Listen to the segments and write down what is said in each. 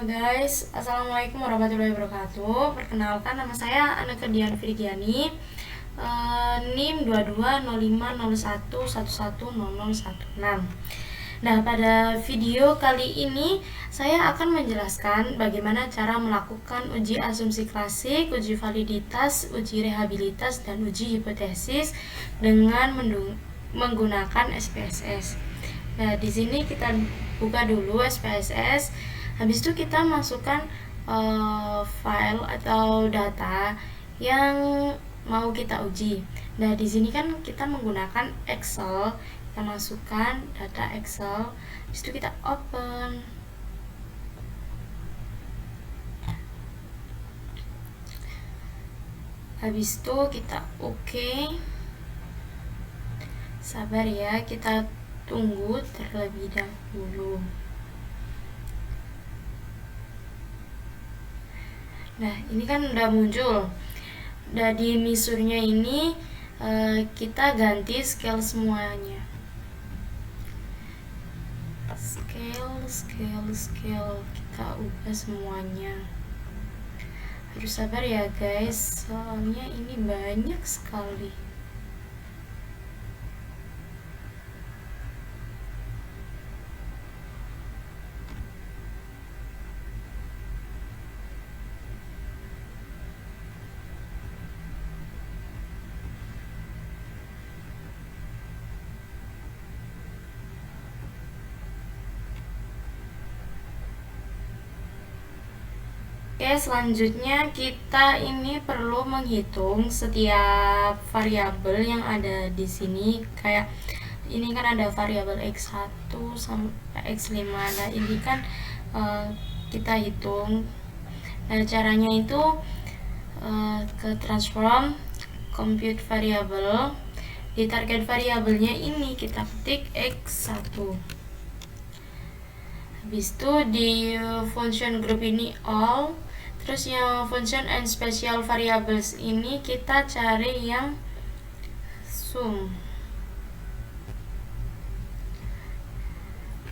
Halo guys, Assalamualaikum warahmatullahi wabarakatuh. Perkenalkan, nama saya Aneka Dian Frigiani, NIM 220501110016. Nah, pada video kali ini saya akan menjelaskan bagaimana cara melakukan uji asumsi klasik, uji validitas, uji rehabilitas, dan uji hipotesis dengan menggunakan SPSS. Nah, di sini kita buka dulu SPSS. Habis itu kita masukkan file atau data yang mau kita uji. Nah, di sini kan kita menggunakan Excel. Kita masukkan data Excel. Habis itu kita open. Habis itu kita oke. Sabar ya, kita tunggu terlebih dahulu. Nah, ini kan udah muncul. Nah, di misurnya ini kita ganti scale semuanya. Scale kita ubah semuanya. Harus sabar ya guys, soalnya ini banyak sekali. Oke, selanjutnya kita ini perlu menghitung setiap variabel yang ada di sini. Kayak ini kan ada variabel x1 sampai x5. Nah, ini kan kita hitung. Nah, caranya itu ke transform compute variable. Di target variabelnya ini kita ketik x1. Habis itu di function group ini all. Terus yang function and special variables ini kita cari yang sum.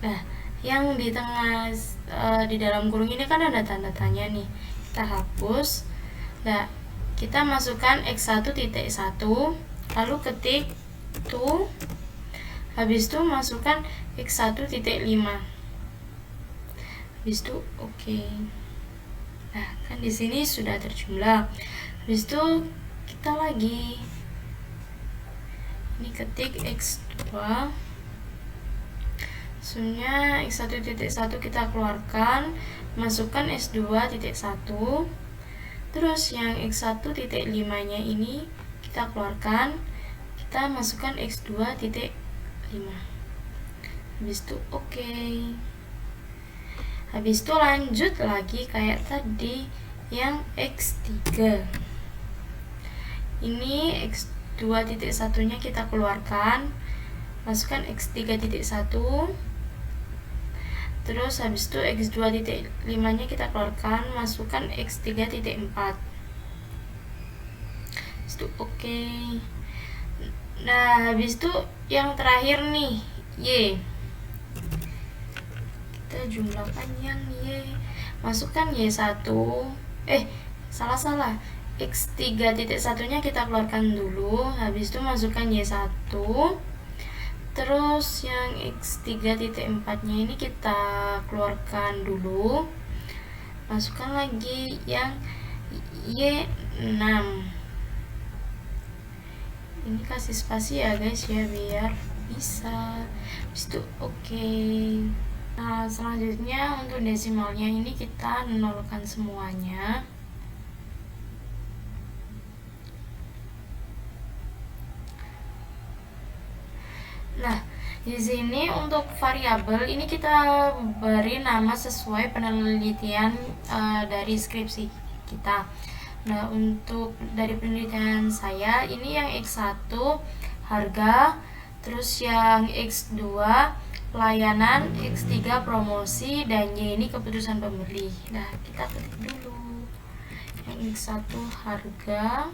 Nah, yang di tengah di dalam kurung ini kan ada tanda tanya nih. Kita hapus. Nah, kita masukkan x1.1, lalu ketik to. Habis itu masukkan x1.5. Habis itu oke. Nah, kan di sini sudah terjumlah. Habis itu kita lagi ini ketik x2. Sumnya x1.1 kita keluarkan, masukkan x2.1. Terus yang x1.5-nya ini kita keluarkan, kita masukkan x2.5. Habis itu oke. Habis itu lanjut lagi kayak tadi yang x3. Ini x2.1-nya kita keluarkan, masukkan x3.1. Terus habis itu x2.5-nya kita keluarkan, masukkan x3.4. Habis itu oke. Nah, habis itu yang terakhir nih, y. Kita jumlahkan yang y. Masukkan y1. Salah. x3.1-nya kita keluarkan dulu. Habis itu masukkan y1. Terus yang x3.4-nya ini kita keluarkan dulu. Masukkan lagi yang y6. Ini kasih spasi ya guys ya, biar bisa. Habis itu oke. Nah, selanjutnya untuk desimalnya ini kita nolkan semuanya. Nah, di sini untuk variabel ini kita beri nama sesuai penelitian dari skripsi kita. Nah, untuk dari penelitian saya ini yang x1 harga, terus yang x2 pelayanan, x3 promosi, dan y ini keputusan pembeli. Nah, kita ketik dulu yang x1 harga,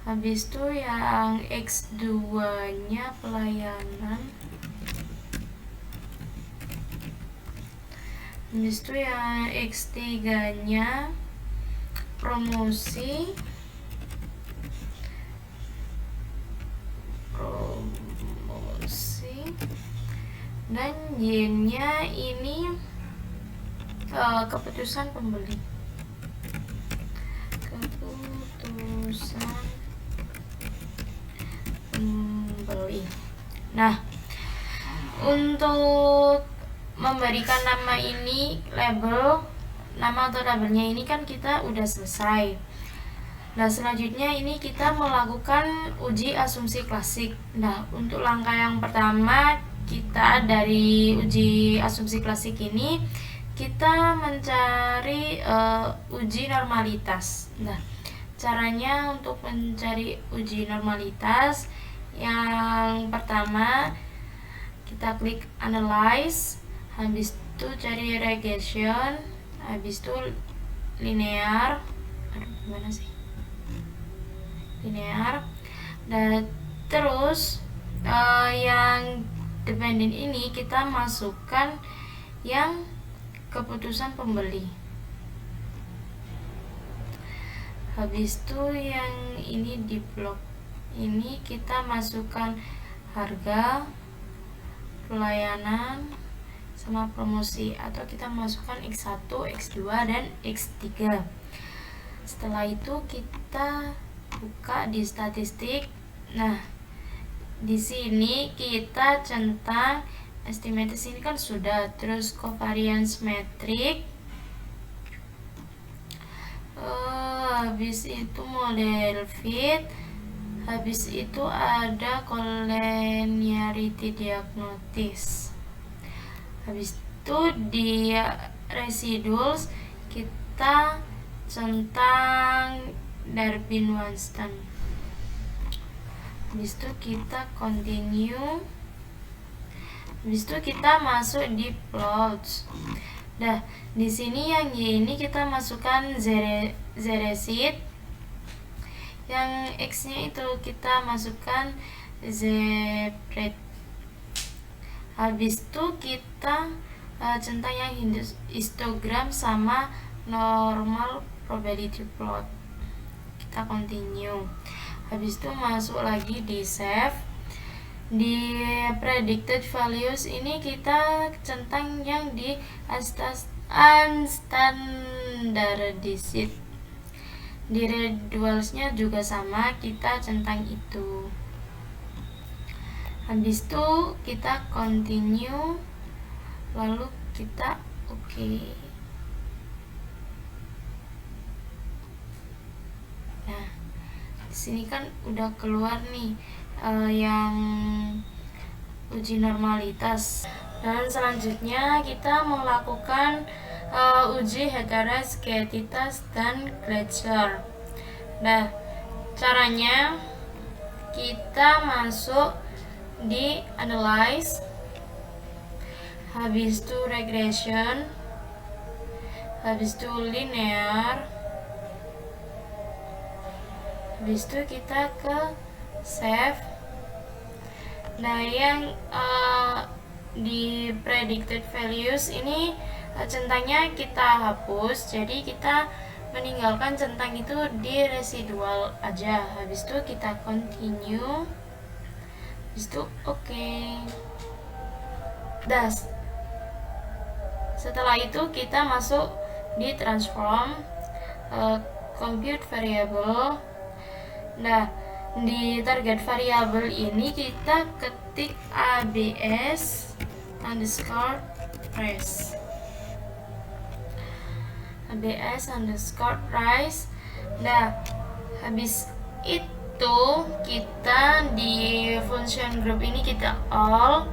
habis itu yang x2 nya pelayanan, Habis itu yang X3 nya promosi dan Y-nya ini keputusan pembeli. Nah, untuk memberikan nama ini, nama atau labelnya ini kan kita udah selesai. Nah, selanjutnya ini kita melakukan uji asumsi klasik. Nah, untuk langkah yang pertama kita dari uji asumsi klasik ini kita mencari uji normalitas. Nah, caranya untuk mencari uji normalitas yang pertama kita klik analyze, habis itu cari regression, habis itu linear, dan terus yang dependent ini kita masukkan yang keputusan pembeli. Habis itu yang ini di blok ini kita masukkan harga, pelayanan, sama promosi, atau kita masukkan X1, X2, dan X3. Setelah itu kita buka di statistik. Nah, di sini kita centang estimated ini kan sudah, terus covariance metric, habis itu model fit, habis itu ada collinearity diagnosis. Habis itu di residuals kita centang Darwin-Wanston. Habis itu kita continue. Habis itu kita masuk di plots. Nah, di sini yang Y ini kita masukkan zeresit. Yang X-nya itu kita masukkan zebret. Habis itu kita centang yang histogram sama normal probability plot. Kita continue. Habis itu masuk lagi di save. Di predicted values ini kita centang yang di unstandardized. Di residualsnya juga sama, kita centang itu. Habis itu kita continue, lalu kita oke. Nah, di sini kan udah keluar nih yang uji normalitas. Dan selanjutnya kita melakukan uji heterosketitas dan Gleicher. Nah, caranya kita masuk di analyze, habis itu regression, habis itu linear, habis itu kita ke save. Nah, yang di predicted values ini centangnya kita hapus, jadi kita meninggalkan centang itu di residual aja. Habis itu kita continue, habis itu oke. Das. Setelah itu kita masuk di transform, compute variable. Nah, di target variable ini kita ketik ABS underscore price. ABS underscore price. Nah, habis itu kita di function group ini kita all,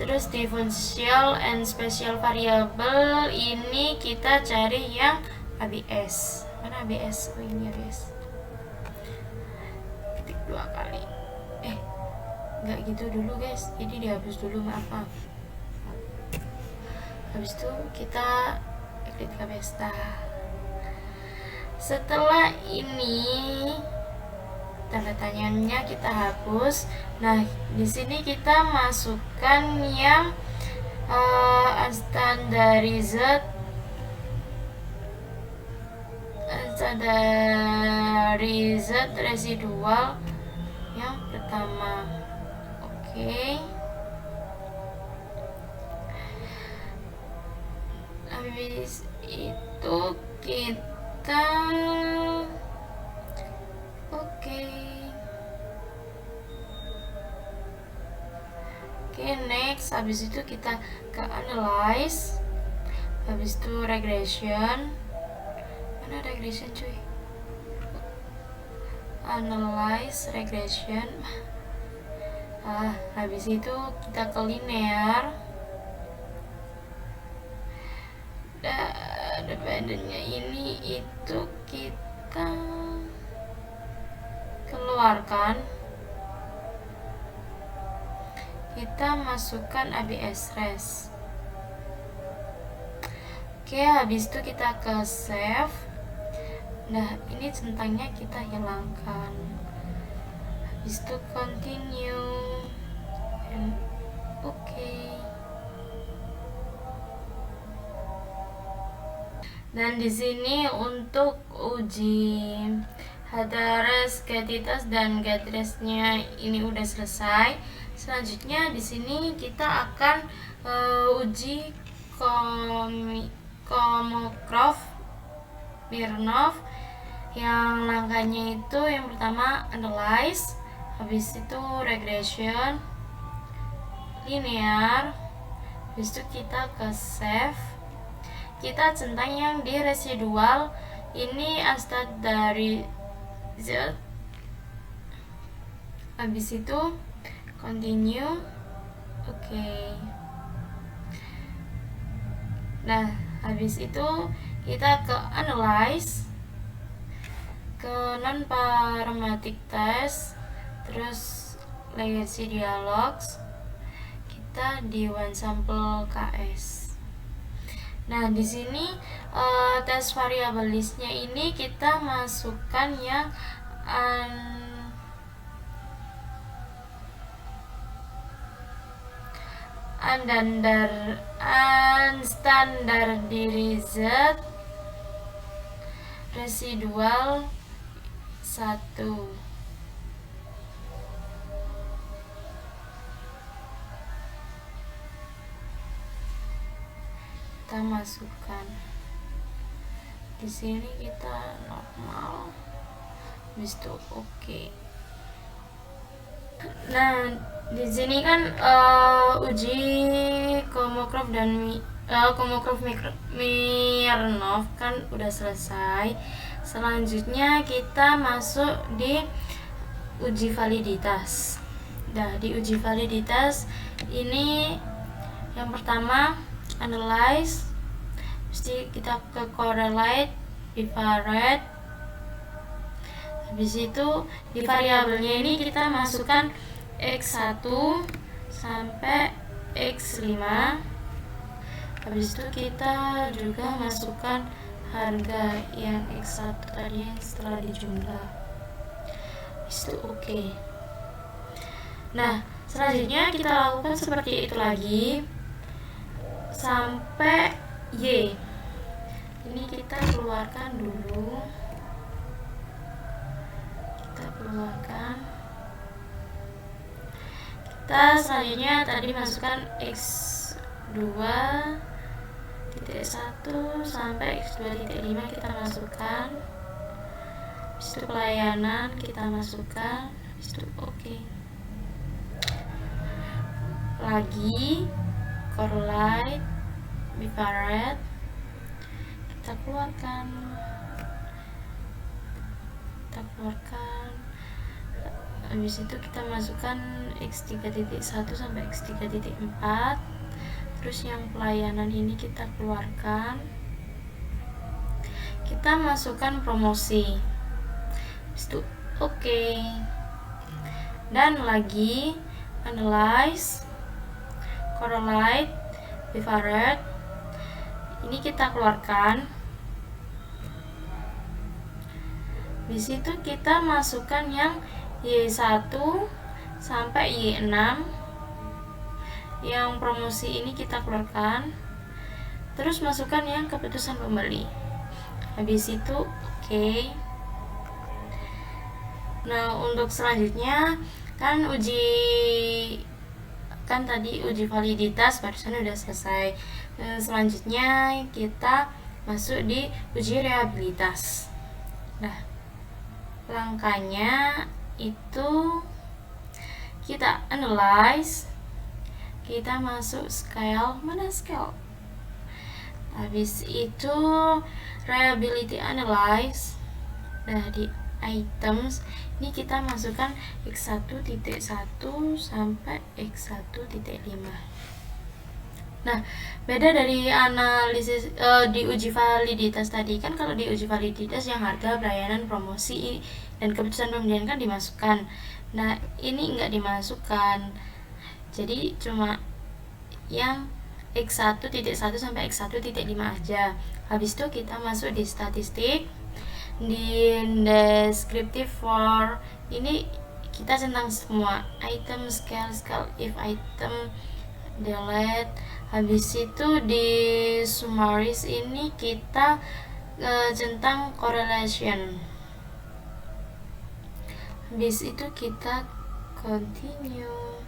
terus di functional and special variable ini kita cari yang ABS. Mana ABS? Oh, ini ABS. Ketik 2 kali. Nggak gitu dulu guys, jadi dihapus dulu, maaf. Habis itu kita klik Besta. Setelah ini tanda tanyanya kita hapus. Nah, di sini kita masukkan yang unstandarized residual yang pertama. Oke. Habis itu kita next. Habis itu kita ke analyze. Habis itu regression. Mana regression cuy? Analyze regression. Habis itu kita ke linear. Dependennya ini itu kita keluarkan. Kita masukkan ABS res. Oke, habis itu kita ke save. Nah, ini centangnya kita hilangkan. Habis itu continue. Dan di sini untuk uji Hadares, Gatitas dan Gatresnya ini udah selesai. Selanjutnya di sini kita akan uji Kolmogorov, Smirnov. Yang langkahnya itu yang pertama analyze, habis itu regression, linear, habis itu kita ke save. Kita centang yang di residual ini unstandarized. Habis itu continue. Nah, habis itu kita ke analyze, ke non parametric test, terus legacy dialogues, kita di one sample KS. Nah, di sini tes variable listnya ini kita masukkan yang unstandarized residual 1. Kita masukkan di sini, kita normal, habis itu Nah, di sini kan uji Kolmogorov dan Smirnov kan udah selesai. Selanjutnya kita masuk di uji validitas. Nah, di uji validitas ini yang pertama analyze, mesti kita ke correlate, bivariate. Habis itu di variabelnya ini kita masukkan X1 sampai X5. Habis itu kita juga masukkan harga yang X1 tadi setelah dijumlah. Habis itu Nah, selanjutnya kita lakukan seperti itu lagi sampai Y. Ini kita keluarkan dulu. Kita selanjutnya tadi masukkan X2.1 sampai X2.5 kita masukkan. Habis itu pelayanan kita masukkan. Habis itu lagi correlate, bivariate, kita keluarkan. Habis itu kita masukkan X3.1 sampai X3.4. Terus yang pelayanan ini kita keluarkan. Kita masukkan promosi. Habis itu dan lagi analyze, correlate, bivariate. Ini kita keluarkan. Di situ kita masukkan yang Y1 sampai Y6. yang promosi ini kita keluarkan, terus masukkan yang keputusan pembeli. Habis itu oke. Nah, untuk selanjutnya kan tadi uji validitas barusan udah selesai. Selanjutnya kita masuk di uji rehabilitas. Nah, langkahnya itu kita analyze, kita masuk scale, mana scale? Habis itu reliability analyze. Nah, di items ini kita masukkan x1.1 sampai x1.5. Nah, beda dari analisis di uji validitas tadi kan. Kalau di uji validitas yang harga, pelayanan, promosi dan keputusan pembelian kan dimasukkan. Nah, ini enggak dimasukkan. Jadi cuma yang x1.1 sampai x1.5 aja. Habis itu kita masuk di statistik, di descriptive for ini kita centang semua item, scale, if item, delete. Habis itu di summaries ini kita centang correlation. Habis itu kita continue.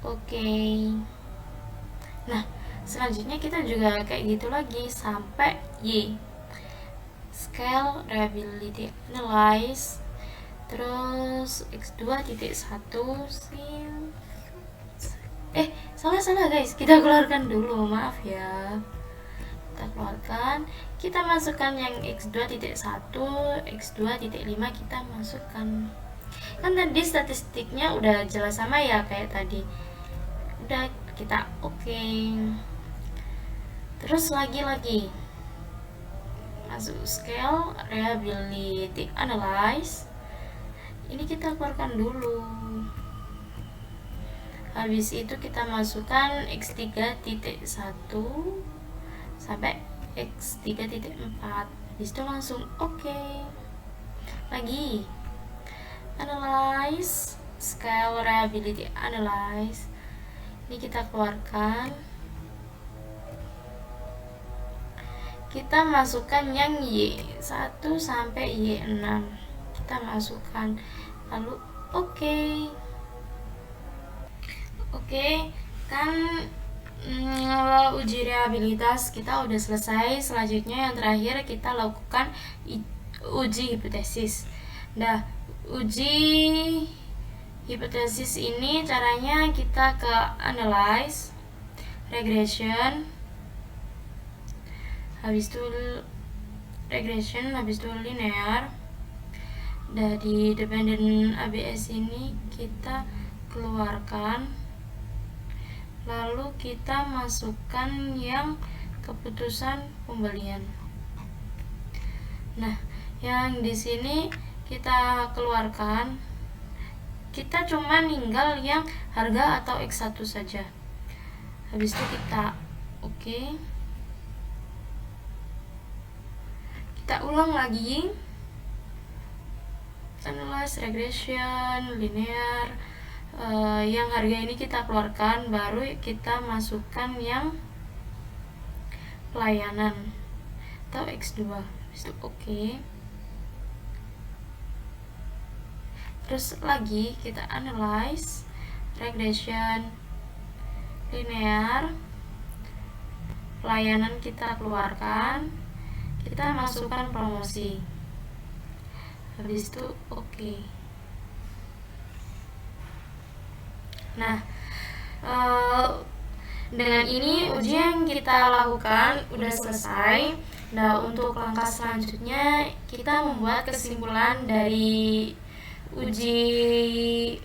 Oke. Nah, selanjutnya kita juga kayak gitu lagi sampai Y. Scale, reliability analyze, terus x2.1 salah guys, kita keluarkan dulu, maaf ya. Kita keluarkan, kita masukkan yang x2.1, x2.5 kita masukkan. Kan tadi statistiknya udah jelas sama ya kayak tadi. Udah, kita oke. Terus lagi masuk scale, reliability analyze, ini kita keluarkan dulu. Habis itu kita masukkan x3.1 sampai x3.4. Habis itu langsung oke. Lagi analyze, scale, reliability analyze, ini kita keluarkan. Kita masukkan yang Y1 sampai Y6, kita masukkan, lalu oke, kan uji rehabilitas kita udah selesai. Selanjutnya yang terakhir kita lakukan uji hipotesis. Nah, uji hipotesis ini caranya kita ke analyze, regression, habis itu regression, habis itu linear. Dari dependent ABS ini kita keluarkan, lalu kita masukkan yang keputusan pembelian. Nah, yang di sini kita keluarkan, kita cuma ninggal yang harga atau X1 saja. Habis itu kita oke. Kita ulang lagi, analyze, regression, linear. Yang harga ini kita keluarkan, baru kita masukkan yang pelayanan atau X2. Habis itu oke. Terus lagi kita analyze, regression, linear, pelayanan kita keluarkan, kita masukkan promosi. Habis itu oke. Nah, dengan ini ujian yang kita lakukan udah selesai. Nah, untuk langkah selanjutnya kita membuat kesimpulan dari uji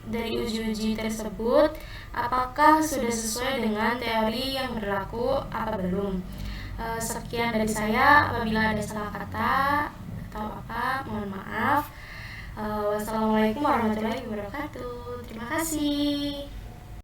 tersebut, apakah sudah sesuai dengan teori yang berlaku apa belum. Sekian dari saya, apabila ada salah kata atau apa mohon maaf. Wassalamualaikum warahmatullahi wabarakatuh. Terima kasih.